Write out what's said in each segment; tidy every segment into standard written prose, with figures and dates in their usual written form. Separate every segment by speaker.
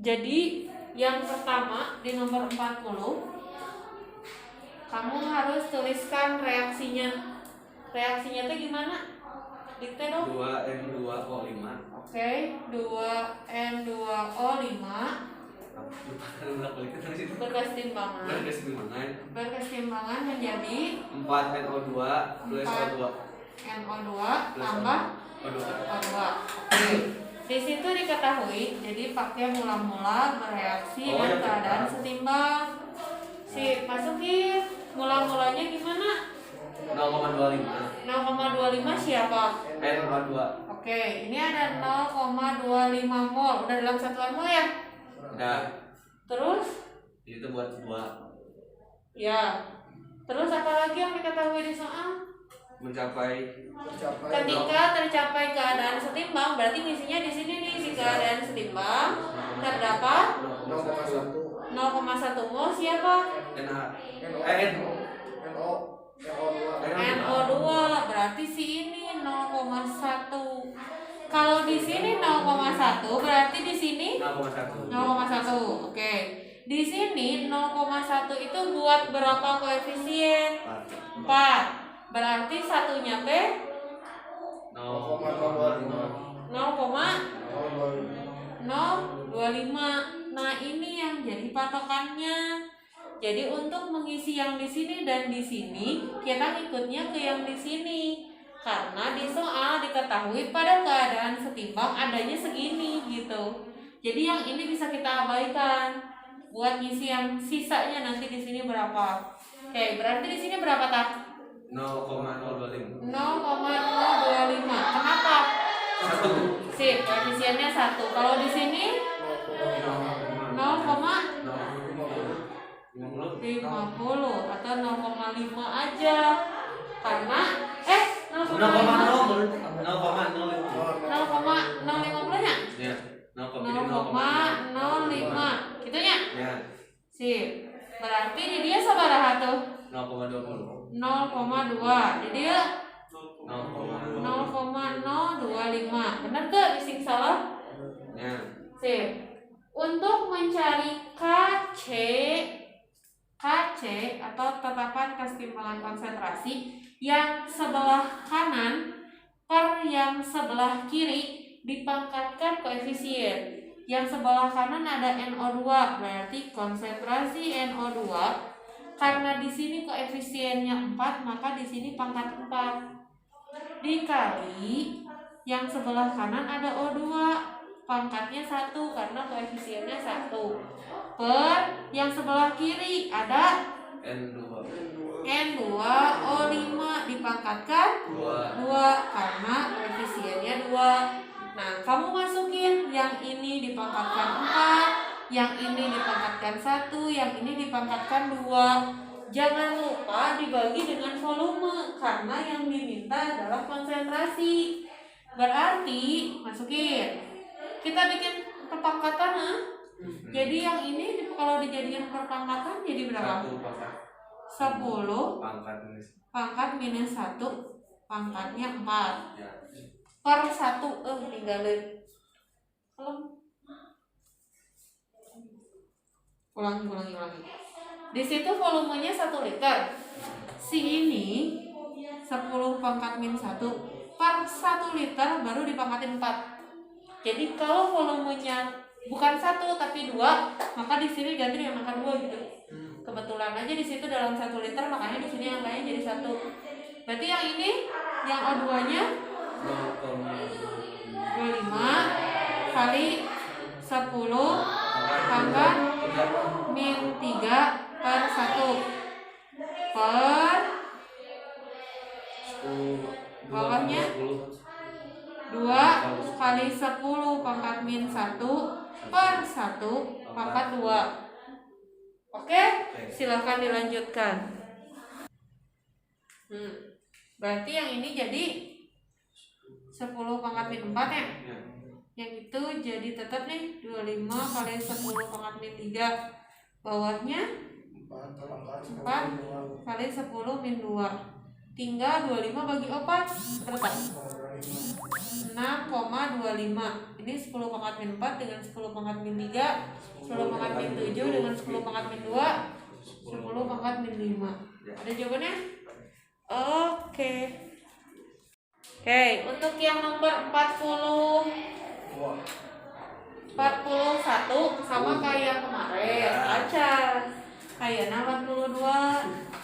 Speaker 1: Jadi yang pertama di nomor 40 kamu harus tuliskan reaksinya. Reaksinya itu gimana? Dikte dong.
Speaker 2: 2N2O5.
Speaker 1: Oke, 2N2O5 berkesetimbangan menjadi
Speaker 2: 4NO2 plus O2
Speaker 1: NO2 tambah O2. Oke. Di situ diketahui, jadi pakai mula-mula bereaksi dan keadaan setimbang. Masukin mula-mulanya gimana?
Speaker 2: 0,25.
Speaker 1: 0,25 siapa?
Speaker 2: N2.
Speaker 1: Oke, ini ada 0,25 mol. Udah dalam satuan mol ya?
Speaker 2: Udah.
Speaker 1: Terus?
Speaker 2: Itu buat 2.
Speaker 1: Ya. Terus apa lagi yang diketahui di soal? Ketika tercapai keadaan setimbang, berarti misinya di sini nih, si keadaan setimbang terdapat 0,1 mol siapa? NO2. Berarti si ini 0,1. Kalau di sini 0,1 berarti di sini 0,1. Oke. Di sini 0,1 itu buat berapa koefisien? 4. Berarti satunya P 0,025. Nah, ini yang jadi patokannya. Jadi untuk mengisi yang di sini dan di sini, kita ikutnya ke yang di sini. Karena di soal diketahui pada keadaan setimbang adanya segini gitu. Jadi yang ini bisa kita abaikan buat ngisi yang sisanya nanti di sini berapa. Oke, berarti di sini berapa tak?
Speaker 2: 0,025.
Speaker 1: 0,025. Kenapa?
Speaker 2: 1.
Speaker 1: Sip, koefisiennya 1. Kalau di sini 0,50 atau 0,5 aja. Karena 0,050 nya?
Speaker 2: Ya,
Speaker 1: 0,05 gitu nya?
Speaker 2: Ya.
Speaker 1: Sip. Berarti di dia sabaraha tuh?
Speaker 2: 0,20.
Speaker 1: 0,2. Di dia 0,025. Benar tuh bising salah?
Speaker 2: Ya.
Speaker 1: Sip. Untuk mencari KC atau tetapan kesetimbangan konsentrasi yang sebelah kanan per yang sebelah kiri dipangkatkan koefisien. Yang sebelah kanan ada NO2, berarti konsentrasi NO2 karena di sini koefisiennya 4, maka di sini pangkat 4 dikali yang sebelah kanan ada O2, pangkatnya 1 karena koefisiennya 1, per yang sebelah kiri ada N2O5 dipangkatkan 2 karena koefisiennya 2. Nah, kamu masukin yang ini dipangkatkan 4, yang ini dipangkatkan 1, yang ini dipangkatkan 2. Jangan lupa dibagi dengan volume karena yang diminta adalah konsentrasi. Berarti masukin. Kita bikin perpangkatan, Jadi yang ini kalau dijadikan perpangkatan jadi berapa? 10 pangkat minus 1 pangkatnya 4 per 1 tinggalin. Ulangi. Di situ volumenya 1 liter. Si ini 10 pangkat min 1 per 1 liter baru dipangkatin 4. Jadi kalau volumenya bukan 1 tapi 2, maka di sini ganti dengan angka 2 gitu. Kebetulan aja di situ dalam 1 liter, makanya di sini angkanya jadi 1. Berarti yang ini yang O2-nya 25 kali 10 pangkat min 3 per 1 per bawahnya 2 kali 10 pangkat min 1 per 1 pangkat 2. Oke, silakan dilanjutkan. Berarti yang ini jadi 10 pangkat min 4 ya? Yang itu jadi tetap nih 25 kali 10 pangkat min 3. Bawahnya 4 kali 10 min 2. Tinggal 25 bagi 4 berapa? 6,25. Ini 10 pangkat min 4 dengan 10 pangkat min 3, 10 pangkat min 7 dengan 10 pangkat min 2, 10 pangkat min 5. Ada jawabannya? Oke. Oke, untuk yang nomor 41 sama kayak yang kemarin. Baca. Kayaknya 42.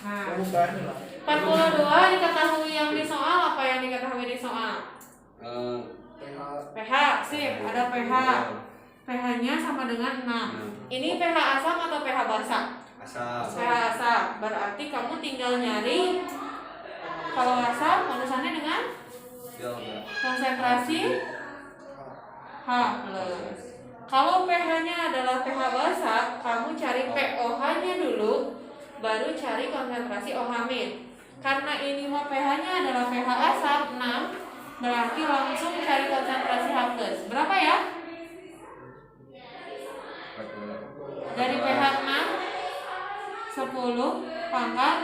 Speaker 1: Nah, 42 diketahui yang di soal, apa yang diketahui di soal? pH, sip, ada pH. pH-nya sama dengan 6. Ini pH asam atau pH basah?
Speaker 2: Asam.
Speaker 1: pH asam. Berarti kamu tinggal nyari kalau asam tulisannya dengan konsentrasi H+. Kalau pH-nya adalah pH basah, kamu cari pOH-nya dulu, baru cari konsentrasi OH-. Karena ini mah pH-nya adalah pH asam 6, berarti langsung cari konsentrasi H+. Berapa ya? Dari pH 6, 10 pangkat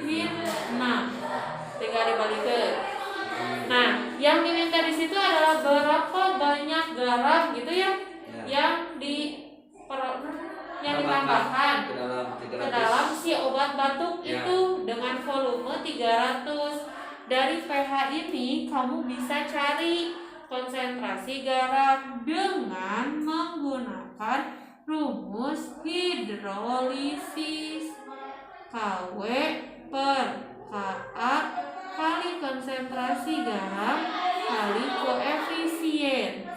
Speaker 1: min 6. Tinggal dibalikin. Nah, yang diminta di situ adalah berapa banyak garam gitu ya, yang ditambahkan ke dalam si obat batuk itu dengan volume 300. Dari pH ini kamu bisa cari konsentrasi garam dengan menggunakan rumus hidrolisis. KW per KA kali konsentrasi garam kali koefisien.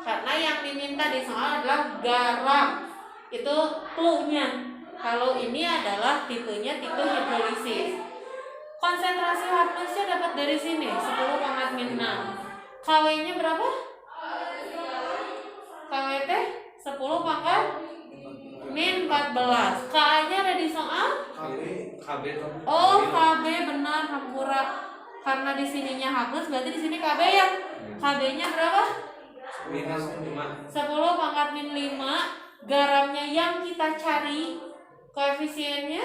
Speaker 1: Karena yang diminta di soal adalah garam. Itu clue-nya. Kalau ini adalah tipenya tipe hidrolisis. Konsentrasi H+-nya dapat dari sini 10 pangkat min 6. KW-nya berapa? KW teh 10 pangkat min 14. Ka-nya ada di soal?
Speaker 2: KB.
Speaker 1: Oh, KB benar, hampura. Karena di sininya H+, berarti di sini KB ya. KB-nya berapa?
Speaker 2: Minus 5.
Speaker 1: 10 pangkat min 5. Garamnya yang kita cari koefisiennya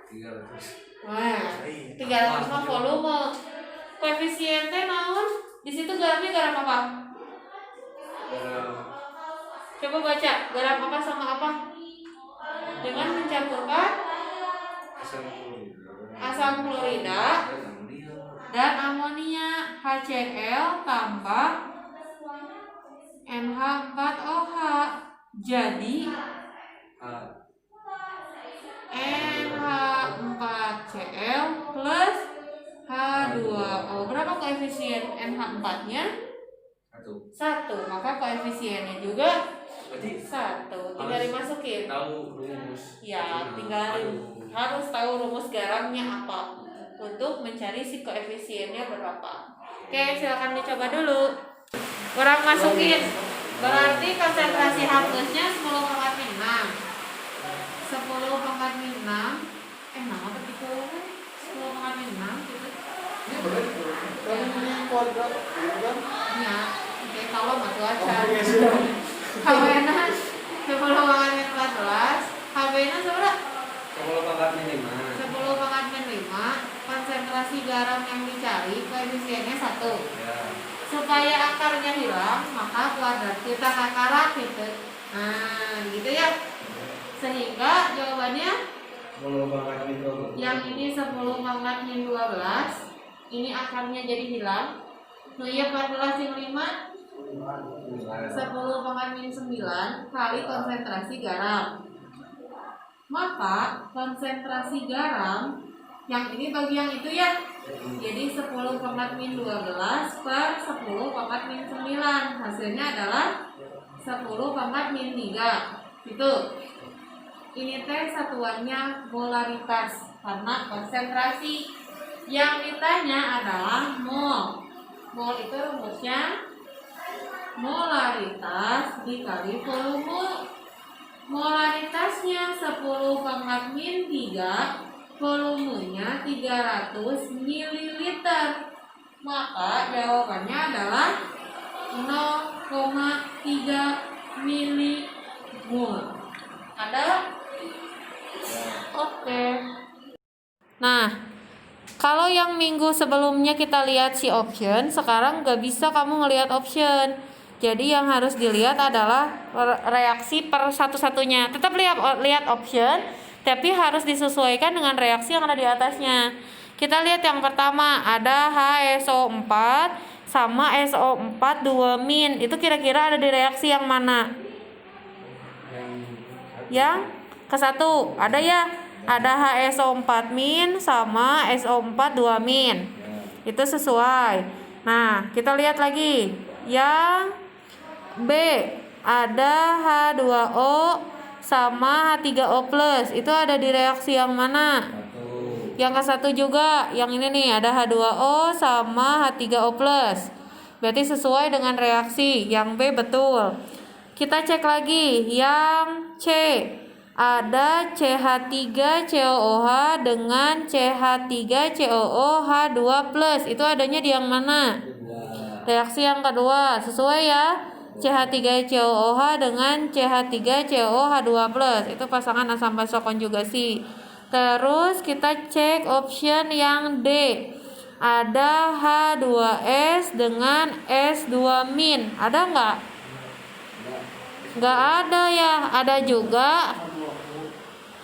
Speaker 2: 300.
Speaker 1: Nah, 300 mah volume. Koefisiennya naon? Di situ garamnya garam apa? Coba baca, garam apa sama apa? Dengan mencampurkan asam klorida dan amonia, HCl tambah NH4OH. Jadi NH4Cl plus H2O. Berapa koefisien NH4-nya? 1. Maka koefisiennya juga 1. Tinggal dimasukin.
Speaker 2: Tahu rumus.
Speaker 1: Ya, tinggal harus tahu rumus garamnya apa untuk mencari si koefisiennya berapa. Oke, silakan dicoba dulu. Kurang masukin. Berarti konsentrasi H+-nya 10 pangkat min 6. 10 pangkat min 6. Nama begitu 10 pangkat min 6 gitu.
Speaker 3: Ini benar itu. Kan ini kuadrat, gitu kan?
Speaker 1: Iya. Oke, kalau batu aja. HB-nya 10 pangkat min 14. HB-nya seberapa?
Speaker 2: 10 pangkat min 5.
Speaker 1: 10 pangkat min 5. Konsentrasi garam yang dicari koefisiennya 1.
Speaker 2: Ya.
Speaker 1: Supaya akarnya hilang, maka kuadrat kita akarat gitu. Nah, gitu ya. Sehingga jawabannya
Speaker 2: 10 pangkat min 12.
Speaker 1: yang ini 10 pangkat min 12. Ini akarnya jadi hilang. Nah, iya 14 yang 5 10 pangkat min 9 kali konsentrasi garam. Maka konsentrasi garam yang ini bagi yang itu ya. Jadi 10 pangkat min 12 per 10 pangkat min 9. Hasilnya adalah 10 pangkat min 3. Gitu. Ini teh satuannya molaritas karena konsentrasi. Yang ditanya adalah mol. Mol itu rumusnya molaritas dikali volume. Molaritasnya 10 pangkat min 3, volumenya 300 ml. Maka jawabannya adalah 0,3 milimol. Ada? Oke. Nah, kalau yang minggu sebelumnya kita lihat si option, sekarang nggak bisa kamu ngelihat option. Jadi yang harus dilihat adalah reaksi per satu-satunya. Tetap lihat option, tapi harus disesuaikan dengan reaksi yang ada di atasnya. Kita lihat yang pertama, ada HSO4 sama SO4 2-. Itu kira-kira ada di reaksi yang mana? Yang ke satu, ada ya? Ada HSO4- sama SO4 2-. Itu sesuai. Nah, kita lihat lagi. Yang B, ada H2O sama H3O+. Itu ada di reaksi yang mana? Yang ke satu juga, yang ini nih, ada H2O sama H3O+. Berarti sesuai dengan reaksi. Yang B betul. Kita cek lagi yang C. Ada CH3COOH dengan CH3COOH2+. Itu adanya di yang mana? Reaksi yang kedua. Sesuai ya. CH3COOH dengan CH3COOH2+. Itu pasangan asam basa konjugasi. Terus kita cek option yang D. Ada H2S dengan S2-. Ada nggak? Nggak ada ya. Ada juga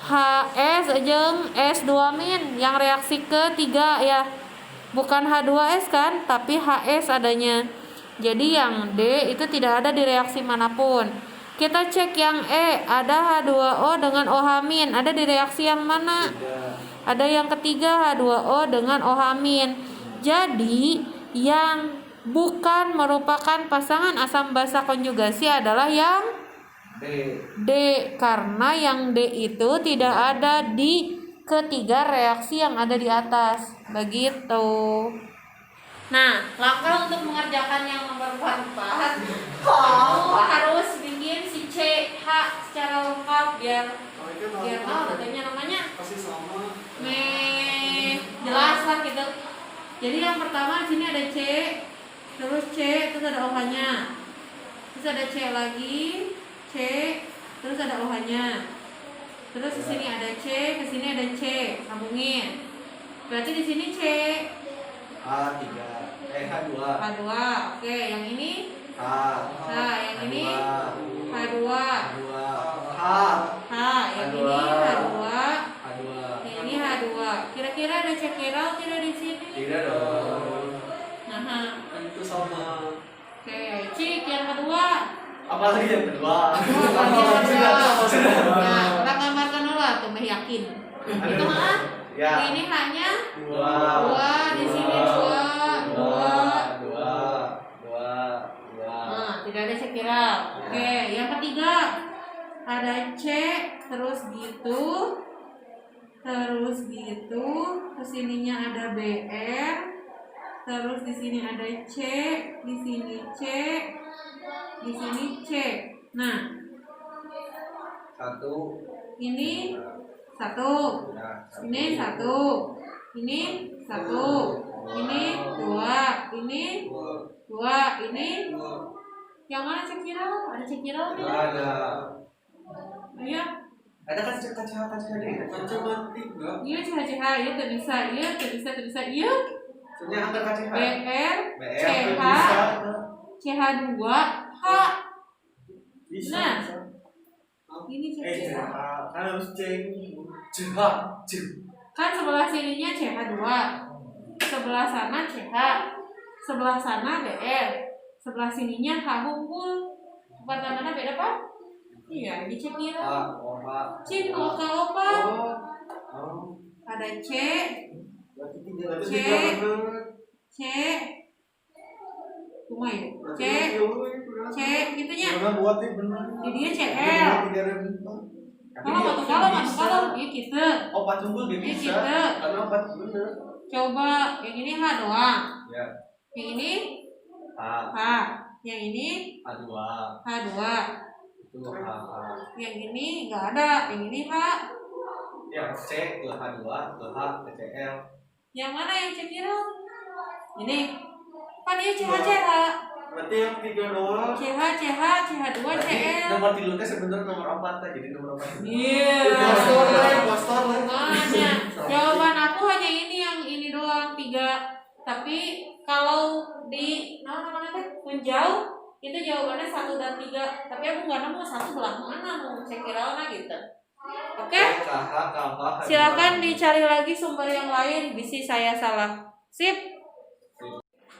Speaker 1: HS jeung S2- yang reaksi ketiga ya. Bukan H2S kan, tapi HS adanya. Jadi yang D itu tidak ada di reaksi manapun. Kita cek yang E, ada H2O dengan OH-. Ada di reaksi yang mana? Ada yang ketiga, H2O dengan OH-. Jadi yang bukan merupakan pasangan asam basa konjugasi adalah yang D, karena yang D itu tidak ada di ketiga reaksi yang ada di atas. Begitu. Nah, langkah untuk mengerjakan yang nomor 4, kamu harus bikin si CH secara lengkap biar tahu katanya namanya. Jelas lah gitu. Jadi yang pertama di sini ada C, terus C, terus ada OH-nya. Terus ada C lagi, C, terus ada OH-nya. Terus di sini ada C, ke sini ada C, sambungin. Berarti di sini C
Speaker 2: H2.
Speaker 1: H2. Oke, yang ini
Speaker 2: H.
Speaker 1: Nah, yang ini H2.
Speaker 2: H.
Speaker 1: Yang ini H2.
Speaker 2: H2.
Speaker 1: Yang ini H2. Kira-kira ada cekiral tidak di sini?
Speaker 2: Tidak dong.
Speaker 1: Nah,
Speaker 2: Itu sama.
Speaker 1: oke, cik yang kedua.
Speaker 2: Apalagi yang kedua.
Speaker 1: Nah, orang gambarkan dulu lah tuh, yakin. Itu mah?
Speaker 2: Ya.
Speaker 1: Ini hanya
Speaker 2: 2.
Speaker 1: di sini 2. Nah, tidak ada cekiral. Oke, yang ketiga ada C, terus gitu, kesininya ada BR, terus di sini ada C, di sini C, di sini C. Nah, ini 1, ini 1, ini 1, ini 2, ini 2, ini yang mana cekiral? Ada cekiral tidak?
Speaker 2: Ada.
Speaker 1: Iya.
Speaker 2: Ada kaca deh. Kaca mati enggak?
Speaker 1: Iya CH, iya tuh bisa, iya.
Speaker 2: Soalnya angka kaca.
Speaker 1: BR, CH, CH2, H.
Speaker 2: Bisa.
Speaker 1: Nah, ini CH.
Speaker 2: Kan harus cek.
Speaker 1: Kan sebelah sininya CH2, sebelah sana CH, sebelah sana BR, sebelah sininya H hunkul. Warna beda Pak? Iya, dicek nih. Cek kalau Pak. Ada C, lumayan. C, gitunya. Di dia CL. Kalau, iya gitu.
Speaker 2: Opat unggul dia bisa.
Speaker 1: Gitu.
Speaker 2: Karena opat bener.
Speaker 1: Coba yang ini H doang.
Speaker 2: Ya.
Speaker 1: Yang ini
Speaker 2: H.
Speaker 1: Yang ini
Speaker 2: H2.
Speaker 1: H2.
Speaker 2: Itu H.
Speaker 1: Yang ini enggak ada. Yang ini H.
Speaker 2: Yang C ke H2 ke H ke CL.
Speaker 1: Yang mana yang cekiral? Ini. Kan dia CH.
Speaker 2: Berarti yang 3 doang.
Speaker 1: CH2, CL.
Speaker 2: Nomor 3 teh sebenarnya nomor 4 jadi nomor 4.
Speaker 1: Iya.
Speaker 2: Poster.
Speaker 1: Makanya jawaban aku hanya ini, yang ini doang 3. Tapi kalau di namanya teh Punjau Itu jawabannya 1 dan 3. Tapi aku nggak nemu 1 belah mana mau cek kira gitu. Oke?
Speaker 2: KH, KH,
Speaker 1: Silakan dicari lagi sumber yang lain, bisa saya salah. Sip.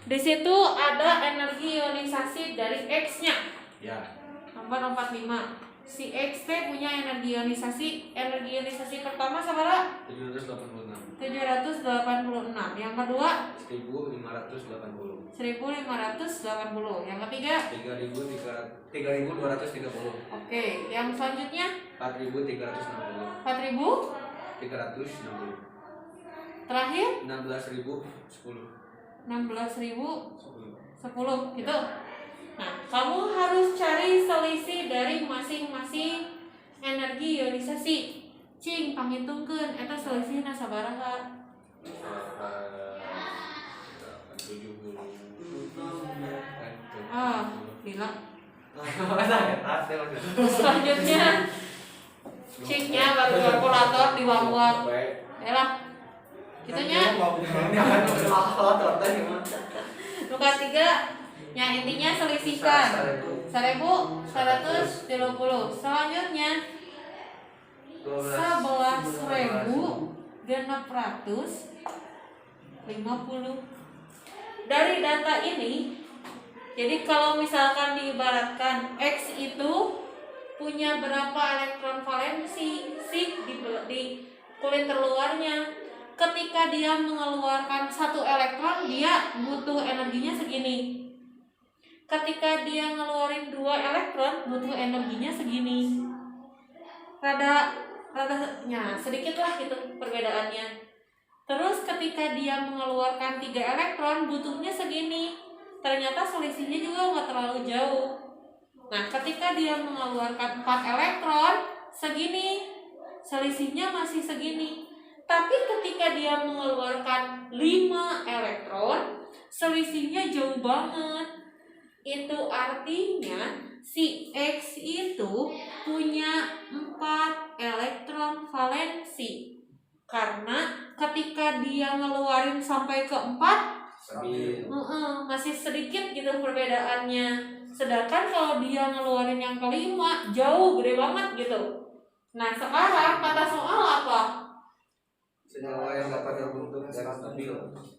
Speaker 1: Di situ ada energi ionisasi dari X-nya.
Speaker 2: Ya.
Speaker 1: Nomor 45. Si X punya energi ionisasi. Energi ionisasi pertama sabaraha?
Speaker 2: 786.
Speaker 1: 786. Yang kedua
Speaker 2: 1580.
Speaker 1: 1580. Yang ketiga
Speaker 2: 3230.
Speaker 1: oke. Yang selanjutnya
Speaker 2: 4360.
Speaker 1: 4360. Terakhir
Speaker 2: 16010.
Speaker 1: 16.010 gitu. Nah, kamu harus cari selisih dari masing-masing energi ionisasi. Cing, panghitungkeun eta selisihna sabaraha?
Speaker 2: 70.
Speaker 1: Gila.
Speaker 2: Selanjutnya
Speaker 1: Selanjutnya ciknya baru kalkulator diwang-wang. Yalah. Kitunya luka 3. Ya intinya selisihkan 1.130. Selanjutnya 11.650. Dari data ini, jadi kalau misalkan diibaratkan X itu punya berapa elektron valensi di kulit terluarnya, ketika dia mengeluarkan 1 elektron dia butuh energinya segini. Ketika dia ngeluarin 2 elektron butuh energinya segini. Radanya sedikit lah gitu perbedaannya. Terus ketika dia mengeluarkan 3 elektron butuhnya segini. Ternyata selisihnya juga nggak terlalu jauh. Nah, ketika dia mengeluarkan 4 elektron segini, selisihnya masih segini. Tapi ketika dia mengeluarkan 5 elektron, selisihnya jauh banget. Itu artinya si X itu punya 4 elektron valensi. Karena ketika dia ngeluarin sampai ke 4 masih sedikit gitu perbedaannya. Sedangkan kalau dia ngeluarin yang kelima jauh gede banget gitu. Nah sekarang kata soal apa?
Speaker 2: senyawa yang dapat terbentuk dan stabil.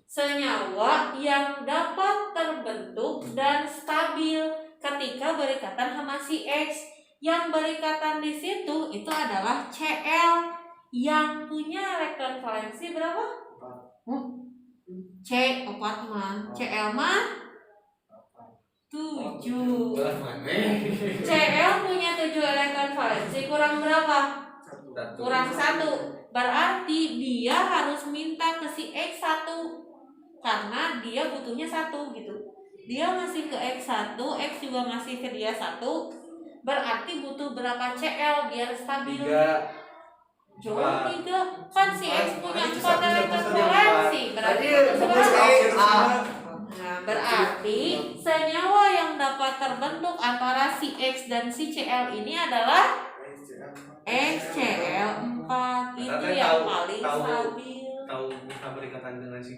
Speaker 1: Senyawa yang dapat terbentuk dan stabil ketika berikatan sama si X. Yang berikatan di situ itu adalah Cl yang punya elektron valensi berapa? C 4 mah. Cl mah 7. Cl punya 7 elektron valensi, kurang berapa? Kurang 1. Berarti dia harus minta ke si X 1 karena dia butuhnya 1 gitu. Dia ngasih ke X 1, X juga ngasih ke dia 1. Berarti butuh berapa Cl biar stabil? 3. Jauh 3. Kan si X punya 4 elektron valensi. Berarti nah, berarti senyawa yang dapat terbentuk antara si X dan si Cl ini adalah XCl4. Itu yang paling stabil.
Speaker 2: Tahu berikatan dengan si